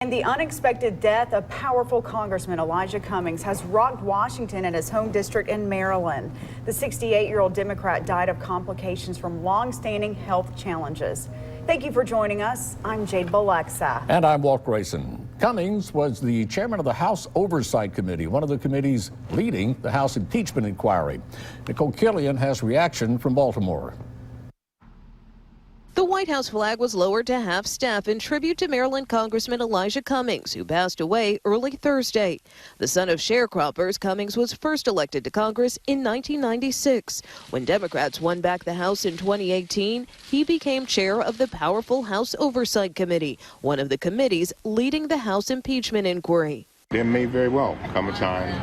And the unexpected death of powerful Congressman Elijah Cummings has rocked Washington and his home district in Maryland. The 68-year-old Democrat died of complications from long-standing health challenges. Thank you for joining us. I'm Jade Balexa. And I'm Walt Grayson. Cummings was the chairman of the House Oversight Committee, one of the committees leading the House impeachment inquiry. Nicole Killian has reaction from Baltimore. The White House flag was lowered to half-staff in tribute to Maryland Congressman Elijah Cummings, who passed away early Thursday. The son of sharecroppers, Cummings was first elected to Congress in 1996. When Democrats won back the House in 2018, he became chair of the powerful House Oversight Committee, one of the committees leading the House impeachment inquiry. There may very well come a time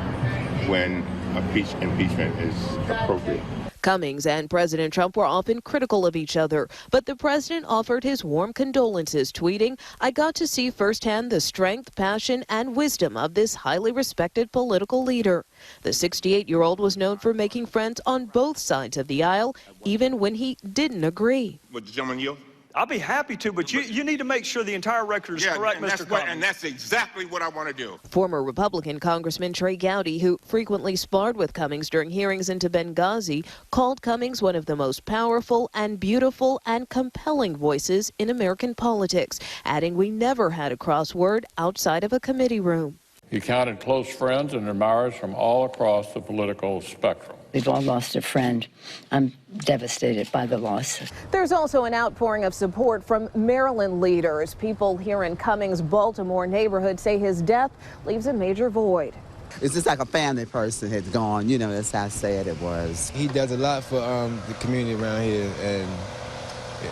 when impeachment is appropriate. Cummings and President Trump were often critical of each other, but the president offered his warm condolences, tweeting, "I got to see firsthand the strength, passion, and wisdom of this highly respected political leader." The 68-year-old was known for making friends on both sides of the aisle, even when he didn't agree. Would the gentleman yield? I'll be happy to, but you need to make sure the entire record is correct, Mr. Cummings. And that's exactly what I want to do. Former Republican Congressman Trey Gowdy, who frequently sparred with Cummings during hearings into Benghazi, called Cummings one of the most powerful and beautiful and compelling voices in American politics, adding we never had a crossword outside of a committee room. He counted close friends and admirers from all across the political spectrum. We've all lost a friend. I'm devastated by the loss. There's also an outpouring of support from Maryland leaders. People here in Cummings' Baltimore neighborhood say his death leaves a major void. It's just like a family person had gone, you know, that's how sad it was. He does a lot for the community around here, and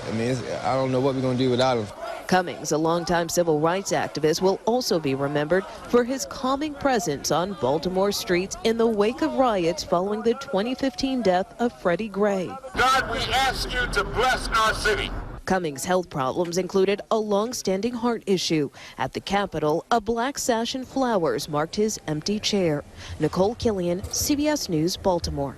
I mean, I don't know what we're going to do without him. Cummings, a longtime civil rights activist, will also be remembered for his calming presence on Baltimore streets in the wake of riots following the 2015 death of Freddie Gray. God, we ask you to bless our city. Cummings' health problems included a long-standing heart issue. At the Capitol, a black sash and flowers marked his empty chair. Nicole Killian, CBS News, Baltimore.